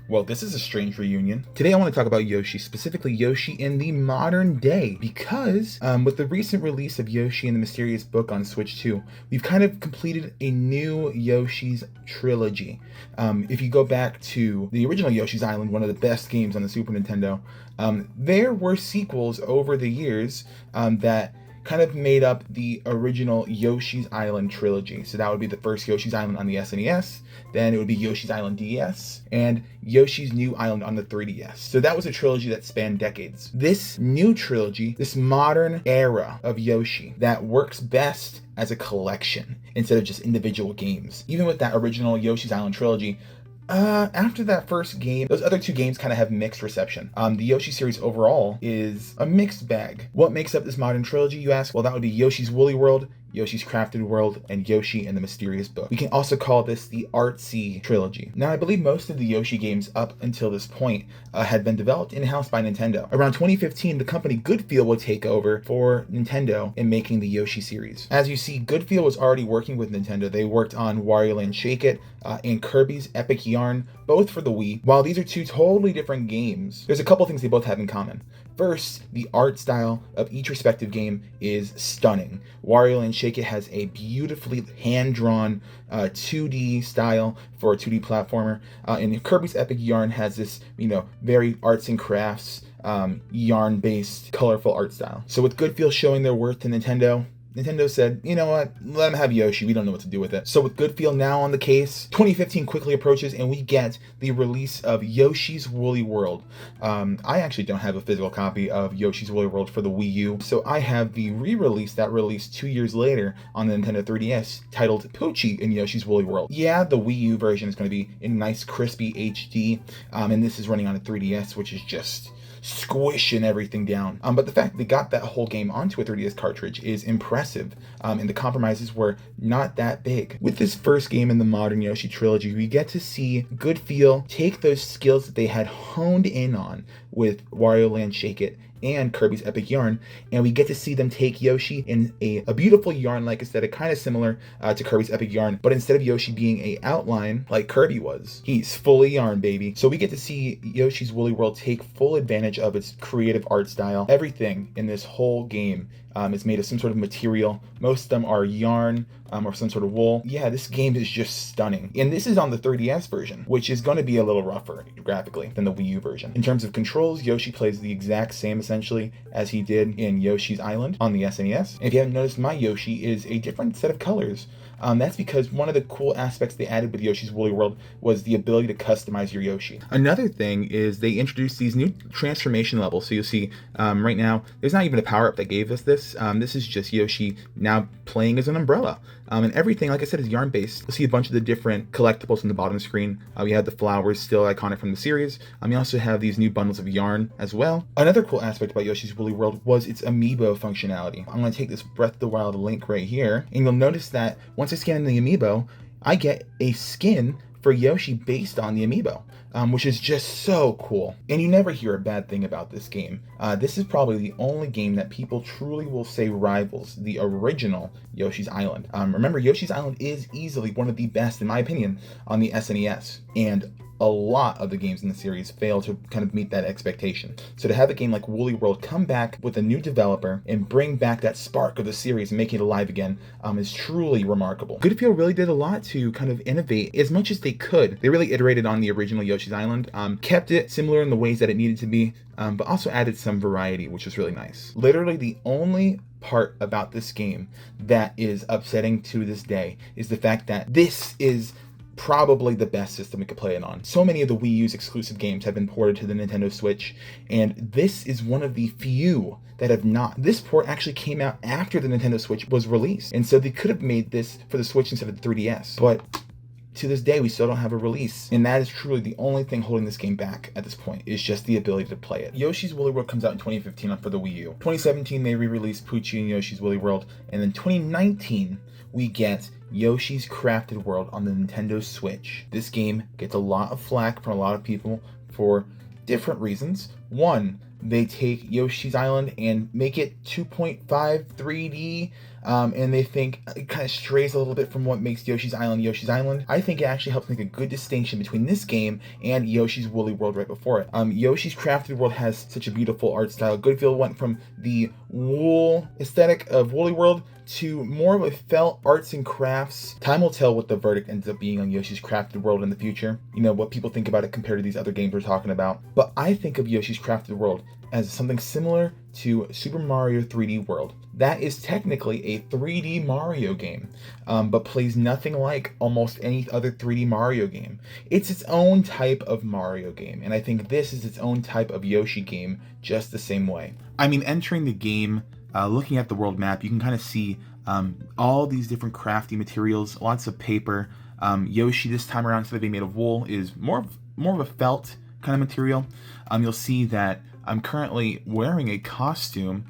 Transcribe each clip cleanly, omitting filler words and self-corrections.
Well, this is a strange reunion. Today I want to talk about Yoshi, specifically Yoshi in the modern day, because with the recent release of Yoshi and the Mysterious Book on Switch 2, we've kind of completed a new Yoshi's trilogy. If you go back to the original Yoshi's Island, one of the best games on the Super Nintendo, there were sequels over the years that kind of made up the original Yoshi's Island trilogy. So that would be the first Yoshi's Island on the SNES, then it would be Yoshi's Island DS, and Yoshi's New Island on the 3DS. So that was a trilogy that spanned decades. This new trilogy, this modern era of Yoshi that works best as a collection instead of just individual games. Even with that original Yoshi's Island trilogy, after that first game, those other two games kind of have mixed reception. The Yoshi series overall is a mixed bag. What makes up this modern trilogy, you ask? Well, that would be Yoshi's Woolly World, Yoshi's Crafted World, and Yoshi and the Mysterious Book. We can also call this the Artsy trilogy. Now, I believe most of the Yoshi games up until this point had been developed in-house by Nintendo. Around 2015, the company Goodfeel would take over for Nintendo in making the Yoshi series. As you see, Goodfeel was already working with Nintendo. They worked on Wario Land Shake It and Kirby's Epic Yarn, both for the Wii. While these are two totally different games, there's a couple things they both have in common. First, the art style of each respective game is stunning. Wario Land Shake It has a beautifully hand-drawn 2D style for a 2D platformer, and Kirby's Epic Yarn has this, very arts and crafts, yarn-based, colorful art style. So with Goodfeel showing their worth to Nintendo said, you know what, let them have Yoshi, we don't know what to do with it. So with Goodfeel now on the case, 2015 quickly approaches and we get the release of Yoshi's Woolly World. I actually don't have a physical copy of Yoshi's Woolly World for the Wii U, so I have the re-release that released 2 years later on the Nintendo 3DS titled Poochie in Yoshi's Woolly World. Yeah, the Wii U version is going to be in nice crispy HD, and this is running on a 3DS, which is just squishing everything down. But the fact they got that whole game onto a 3DS cartridge is impressive, and the compromises were not that big. With this first game in the modern Yoshi trilogy, we get to see Goodfeel take those skills that they had honed in on with Wario Land Shake It and Kirby's Epic Yarn, and we get to see them take Yoshi in a beautiful yarn-like aesthetic, kind of similar to Kirby's Epic Yarn, but instead of Yoshi being a outline like Kirby was, he's fully yarn, baby. So we get to see Yoshi's Woolly World take full advantage of its creative art style. Everything in this whole game is made of some sort of material. Most of them are yarn or some sort of wool. Yeah, this game is just stunning. And this is on the 3DS version, which is going to be a little rougher graphically than the Wii U version. In terms of controls, Yoshi plays the exact same essentially as he did in Yoshi's Island on the SNES. And if you haven't noticed, my Yoshi is a different set of colors. That's because one of the cool aspects they added with Yoshi's Woolly World was the ability to customize your Yoshi. Another thing is they introduced these new transformation levels. So you'll see right now, there's not even a power-up that gave us this. This is just Yoshi now playing as an umbrella. And everything, like I said, is yarn-based. You'll see a bunch of the different collectibles on the bottom screen. We have the flowers, still iconic from the series. You also have these new bundles of yarn as well. Another cool aspect about Yoshi's Woolly World was its amiibo functionality. I'm going to take this Breath of the Wild link right here, and you'll notice that once I scan in the amiibo, I get a skin for Yoshi based on the amiibo, which is just so cool. And you never hear a bad thing about this game. This is probably the only game that people truly will say rivals the original Yoshi's Island. Remember, Yoshi's Island is easily one of the best, in my opinion, on the SNES. And a lot of the games in the series fail to kind of meet that expectation. So to have a game like Woolly World come back with a new developer and bring back that spark of the series and make it alive again is truly remarkable. Goodfeel really did a lot to kind of innovate as much as they could. They really iterated on the original Yoshi's Island, kept it similar in the ways that it needed to be, but also added some variety, which was really nice. Literally the only part about this game that is upsetting to this day is the fact that this is probably the best system we could play it on. So many of the Wii U's exclusive games have been ported to the Nintendo Switch, and this is one of the few that have not. This port actually came out after the Nintendo Switch was released, and so they could have made this for the Switch instead of the 3DS, but to this day, we still don't have a release, and that is truly the only thing holding this game back at this point, is just the ability to play it. Yoshi's Woolly World comes out in 2015 for the Wii U. 2017, they re-released Poochie and Yoshi's Woolly World, and then 2019, we get Yoshi's Crafted World on the Nintendo Switch. This game gets a lot of flack from a lot of people for different reasons. One, they take Yoshi's Island and make it 2.5 3D and they think it kind of strays a little bit from what makes Yoshi's Island. I think it actually helps make a good distinction between this game and Yoshi's Woolly World right before it. Yoshi's Crafted World has such a beautiful art style. Goodfield went from the wool aesthetic of Woolly World to more of a felt arts and crafts. Time will tell what the verdict ends up being on Yoshi's Crafted World in the future. You know, what people think about it compared to these other games we're talking about. But I think of Yoshi's Crafted World as something similar to Super Mario 3D World. That is technically a 3D Mario game, but plays nothing like almost any other 3D Mario game. It's its own type of Mario game, and I think this is its own type of Yoshi game just the same way. I mean, entering the game, looking at the world map, you can kind of see all these different crafty materials, lots of paper. Yoshi this time around, instead of being made of wool, is more of a felt kind of material. You'll see that I'm currently wearing a costume.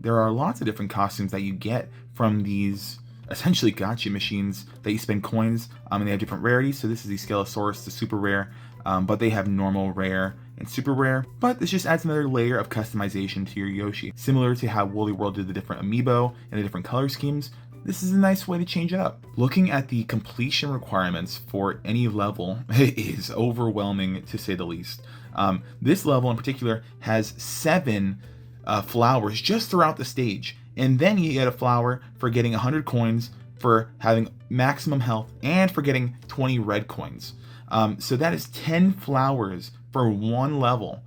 There are lots of different costumes that you get from these essentially gacha machines that you spend coins, and they have different rarities. So this is the Scalosaurus, the super rare, but they have normal, rare, and super rare. But this just adds another layer of customization to your Yoshi. Similar to how Woolly World did the different amiibo and the different color schemes, this is a nice way to change it up. Looking at the completion requirements for any level is overwhelming, to say the least. This level in particular has 7 flowers just throughout the stage, and then you get a flower for getting 100 coins, for having maximum health, and for getting 20 red coins. So that is 10 flowers for one level.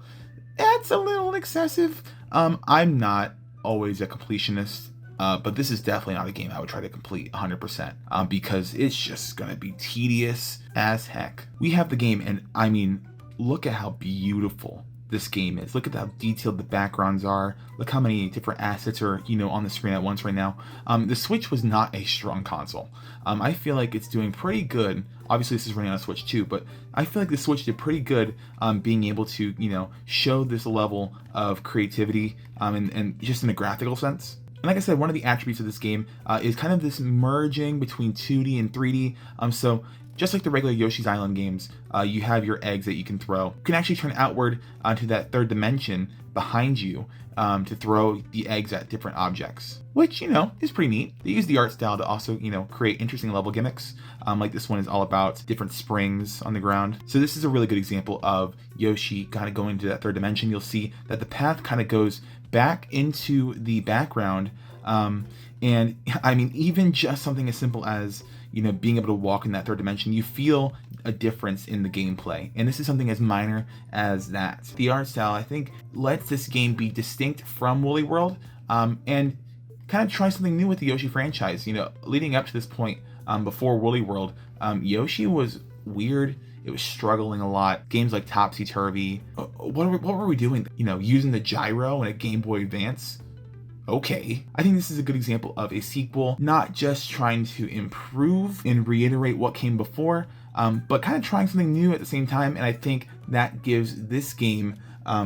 That's a little excessive. I'm not always a completionist, but this is definitely not a game I would try to complete 100%, because it's just gonna be tedious as heck. We have the game, and I mean, look at how beautiful this game is. Look at how detailed the backgrounds are. Look how many different assets are, on the screen at once right now. The Switch was not a strong console. I feel like it's doing pretty good. Obviously, this is running on a Switch too, but I feel like the Switch did pretty good being able to, show this level of creativity and just in a graphical sense. And like I said, one of the attributes of this game is kind of this merging between 2D and 3D. So just like the regular Yoshi's Island games, you have your eggs that you can throw. You can actually turn outward onto that third dimension behind you to throw the eggs at different objects, which, is pretty neat. They use the art style to also, create interesting level gimmicks. Like this one is all about different springs on the ground. So this is a really good example of Yoshi kind of going into that third dimension. You'll see that the path kind of goes back into the background. And I mean, even just something as simple as, being able to walk in that third dimension, you feel a difference in the gameplay. And this is something as minor as that. The art style, I think, lets this game be distinct from Woolly World, and kind of try something new with the Yoshi franchise. Leading up to this point, before Woolly World, Yoshi was weird. It was struggling a lot. Games like Topsy Turvy. What were we doing? Using the gyro in a Game Boy Advance? Okay. I think this is a good example of a sequel, not just trying to improve and reiterate what came before, but kind of trying something new at the same time. And I think that gives this game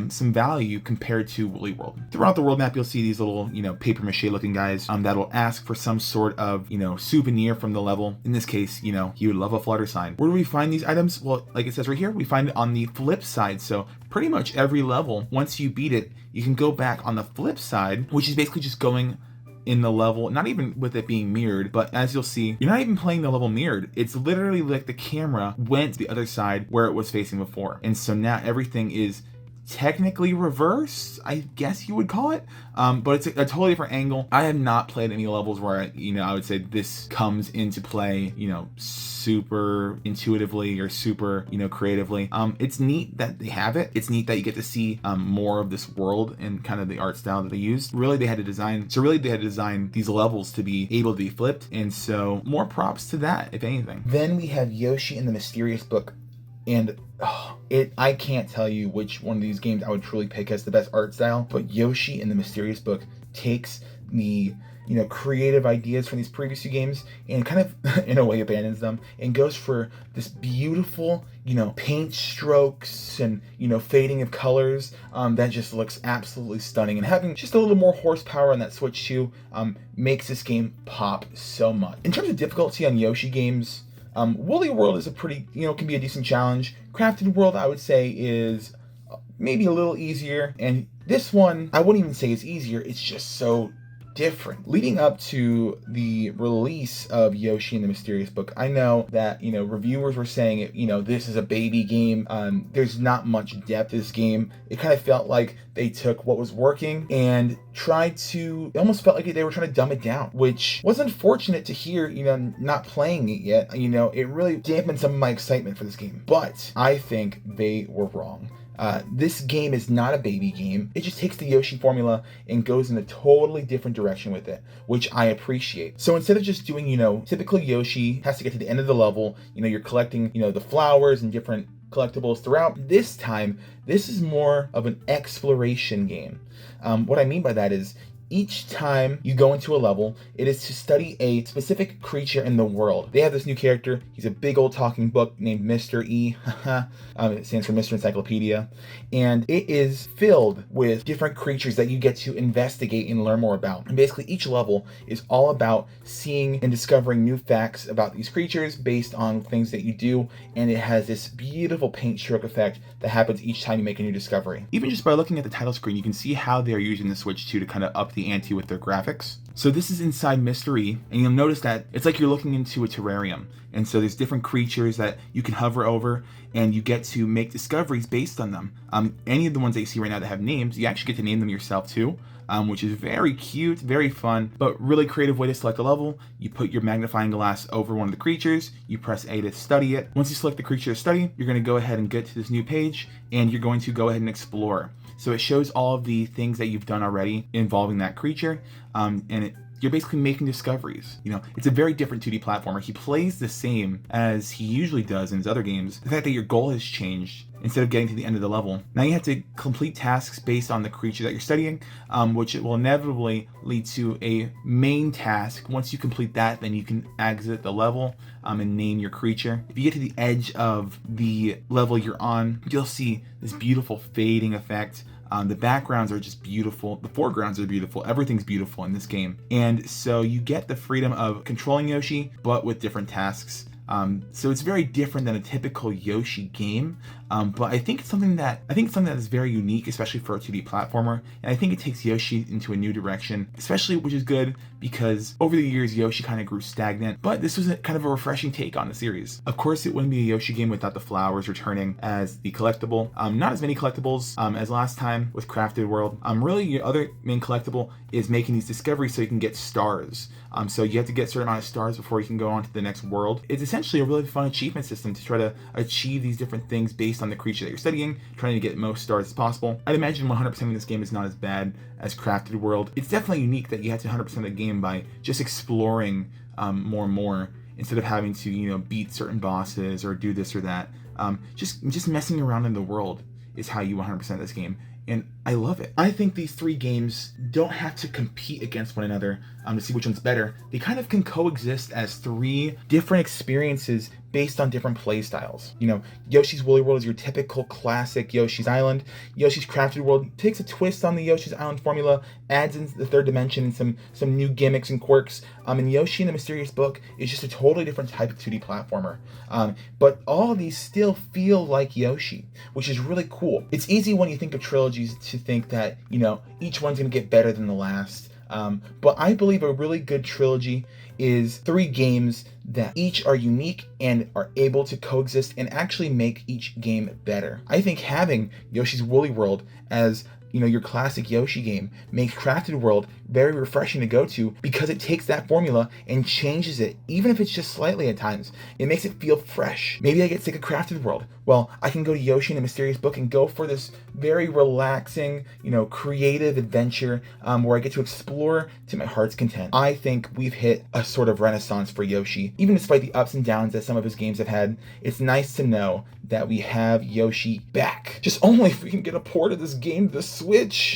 some value compared to Woolly World. Throughout the world map, you'll see these little, paper mache looking guys that'll ask for some sort of, souvenir from the level. In this case, you would love a flutter sign. Where do we find these items? Well, like it says right here, we find it on the flip side. So pretty much every level, once you beat it, you can go back on the flip side, which is basically just going in the level, not even with it being mirrored, but as you'll see, you're not even playing the level mirrored. It's literally like the camera went to the other side where it was facing before. And so now everything is technically reverse, I guess you would call it, but it's a totally different angle. I have not played any levels where I would say this comes into play super intuitively or super creatively. It's neat that they have it. It's neat that you get to see more of this world and kind of the art style that they used. Really they had to design these levels to be able to be flipped, and so more props to that, if anything. Then we have Yoshi and the Mysterious Book. And I can't tell you which one of these games I would truly pick as the best art style, but Yoshi and the Mysterious Book takes the creative ideas from these previous two games and kind of in a way abandons them and goes for this beautiful paint strokes and fading of colors that just looks absolutely stunning, and having just a little more horsepower on that Switch 2 makes this game pop so much. In terms of difficulty on Yoshi games, Woolly World is a pretty, can be a decent challenge. Crafted World, I would say, is maybe a little easier. And this one, I wouldn't even say it's easier. It's just so different. Leading up to the release of Yoshi and the Mysterious Book, I know that, reviewers were saying, this is a baby game. There's not much depth to this game. It kind of felt like they took what was working and it almost felt like they were trying to dumb it down, which was unfortunate to hear, not playing it yet. It really dampened some of my excitement for this game. But I think they were wrong. This game is not a baby game. It just takes the Yoshi formula and goes in a totally different direction with it, which I appreciate. So instead of just doing, typical Yoshi has to get to the end of the level, you're collecting, the flowers and different collectibles throughout. This time, this is more of an exploration game. What I mean by that is, each time you go into a level, it is to study a specific creature in the world. They have this new character. He's a big old talking book named Mr. E. It stands for Mr. Encyclopedia. And it is filled with different creatures that you get to investigate and learn more about. And basically each level is all about seeing and discovering new facts about these creatures based on things that you do. And it has this beautiful paint stroke effect that happens each time you make a new discovery. Even just by looking at the title screen, you can see how they're using the Switch 2 to kind of up the ante with their graphics. So this is inside Mystery, and you'll notice that it's like you're looking into a terrarium. And so there's different creatures that you can hover over, and you get to make discoveries based on them. Any of the ones that you see right now that have names, you actually get to name them yourself too, which is very cute, very fun, but really creative way to select a level. You put your magnifying glass over one of the creatures, you press A to study it. Once you select the creature to study, you're going to go ahead and get to this new page, and you're going to go ahead and explore. So it shows all of the things that you've done already involving that creature, you're basically making discoveries. It's a very different 2D platformer. He plays the same as he usually does in his other games. The fact that your goal has changed, instead of getting to the end of the level, now you have to complete tasks based on the creature that you're studying, which will inevitably lead to a main task. Once you complete that, then you can exit the level and name your creature. If you get to the edge of the level you're on, you'll see this beautiful fading effect. The backgrounds are just beautiful. The foregrounds are beautiful. Everything's beautiful in this game. And so you get the freedom of controlling Yoshi, but with different tasks. So it's very different than a typical Yoshi game, but I think it's something that is very unique, especially for a 2D platformer. And I think it takes Yoshi into a new direction, especially, which is good because over the years Yoshi kind of grew stagnant. But this was kind of a refreshing take on the series. Of course, it wouldn't be a Yoshi game without the flowers returning as the collectible. Not as many collectibles as last time with Crafted World. Really, your other main collectible is making these discoveries so you can get stars. So you have to get a certain amount of stars before you can go on to the next world. It's essentially a really fun achievement system to try to achieve these different things based on the creature that you're studying, trying to get the most stars as possible. I'd imagine 100% of this game is not as bad as Crafted World. It's definitely unique that you have to 100% the game by just exploring more and more, instead of having to, beat certain bosses or do this or that. Just messing around in the world is how you 100% this game. And I love it. I think these three games don't have to compete against one another to see which one's better. They kind of can coexist as three different experiences based on different play styles. Yoshi's Woolly World is your typical classic Yoshi's Island. Yoshi's Crafted World takes a twist on the Yoshi's Island formula, adds in the third dimension and some new gimmicks and quirks. And Yoshi and the Mysterious Book is just a totally different type of 2D platformer. But all of these still feel like Yoshi, which is really cool. It's easy when you think of trilogies to think that, each one's going to get better than the last. But I believe a really good trilogy is three games that each are unique and are able to coexist and actually make each game better. I think having Yoshi's Woolly World as your classic Yoshi game makes Crafted World very refreshing to go to, because it takes that formula and changes it, even if it's just slightly at times. It makes it feel fresh. Maybe I get sick of Crafted World. Well, I can go to Yoshi and the Mysterious Book and go for this very relaxing, creative adventure where I get to explore to my heart's content. I think we've hit a sort of renaissance for Yoshi. Even despite the ups and downs that some of his games have had, it's nice to know that we have Yoshi back. Just only if we can get a port of this game to the Switch.